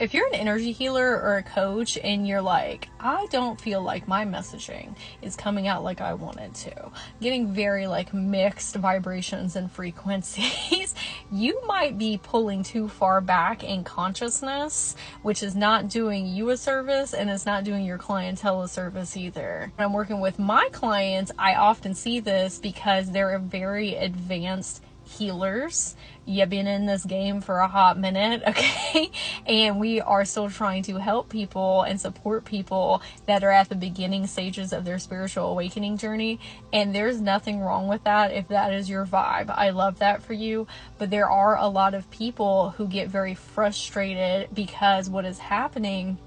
If you're an energy healer or a coach and you're like, I don't feel like my messaging is coming out like I want it to, getting very like mixed vibrations and frequencies, you might be pulling too far back in consciousness, which is not doing you a service and it's not doing your clientele a service either. When I'm working with my clients, I often see this because they're very advanced healers. You've been in this game for a hot minute, okay? And we are still trying to help people and support people that are at the beginning stages of their spiritual awakening journey. And there's nothing wrong with that if that is your vibe. I love that for you. But there are a lot of people who get very frustrated because what is happening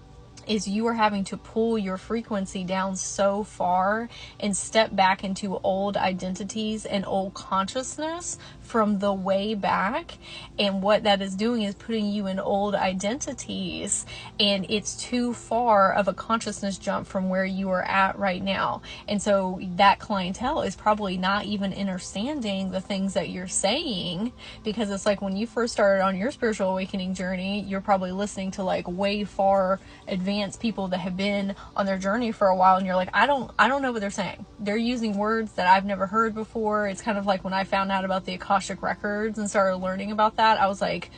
is you are having to pull your frequency down so far and step back into old identities and old consciousness from the way back. And what that is doing is putting you in old identities, and it's too far of a consciousness jump from where you are at right now. And so that clientele is probably not even understanding the things that you're saying, because it's like when you first started on your spiritual awakening journey, you're probably listening to like way far advanced people that have been on their journey for a while, and you're like, I don't know what they're saying. They're using words that I've never heard before. It's kind of like when I found out about the Akashic records and started learning about that, I was like,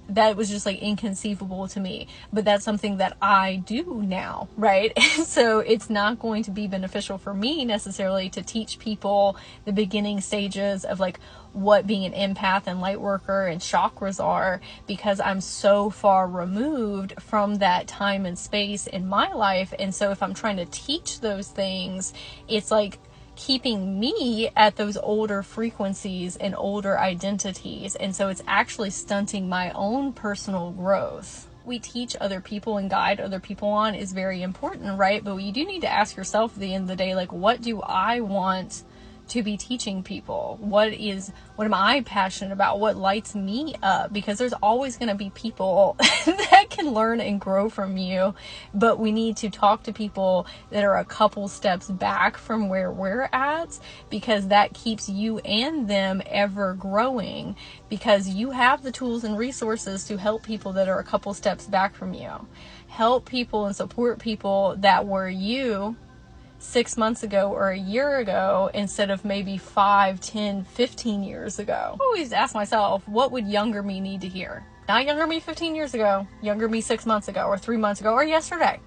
that was just like inconceivable to me. But that's something that I do now, right? And so it's not going to be beneficial for me necessarily to teach people the beginning stages of like what being an empath and light worker and chakras are, because I'm so far removed from that time and space in my life. And so if I'm trying to teach those things, it's like keeping me at those older frequencies and older identities. And so it's actually stunting my own personal growth. We teach other people and guide other people on is very important, right? But you do need to ask yourself at the end of the day, like, what do I want to be teaching people? What am I passionate about? What lights me up? Because there's always going to be people that can learn and grow from you, but we need to talk to people that are a couple steps back from where we're at, because that keeps you and them ever growing, because you have the tools and resources to help people that are a couple steps back from you. Help people and support people that were you 6 months ago or a year ago instead of maybe 5, 10, 15 years ago. I always ask myself, what would younger me need to hear? Not younger me 15 years ago, younger me 6 months ago or 3 months ago or yesterday.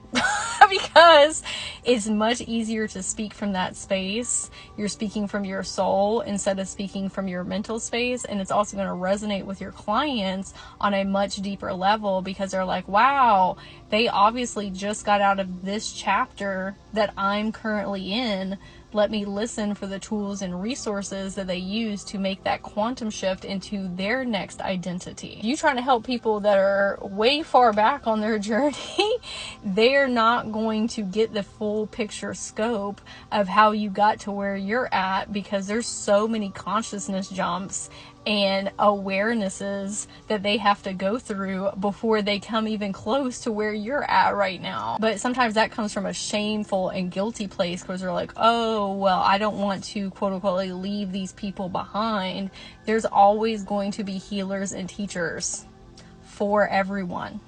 Because it's much easier to speak from that space. You're speaking from your soul instead of speaking from your mental space. And it's also going to resonate with your clients on a much deeper level, because they're like, wow, they obviously just got out of this chapter that I'm currently in. Let me listen for the tools and resources that they use to make that quantum shift into their next identity. You trying to help people that are way far back on their journey, they're not going to get the full picture scope of how you got to where you're at, because there's so many consciousness jumps and awarenesses that they have to go through before they come even close to where you're at right now. But sometimes that comes from a shameful and guilty place, because they're like, oh, well, I don't want to quote unquote leave these people behind. There's always going to be healers and teachers for everyone.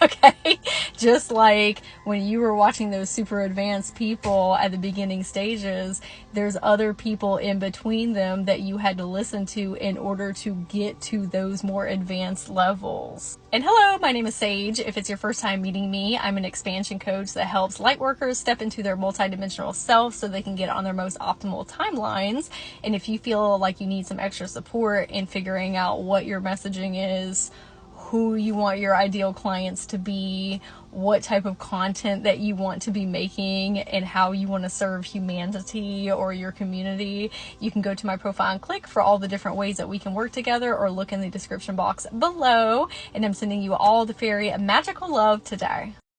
Okay, just like when you were watching those super advanced people at the beginning stages, there's other people in between them that you had to listen to in order to get to those more advanced levels. And hello, my name is Sage. If it's your first time meeting me, I'm an expansion coach that helps lightworkers step into their multidimensional self so they can get on their most optimal timelines. And if you feel like you need some extra support in figuring out what your messaging is, who you want your ideal clients to be, what type of content that you want to be making, and how you want to serve humanity or your community, you can go to my profile and click for all the different ways that we can work together, or look in the description box below. And I'm sending you all the fairy magical love today.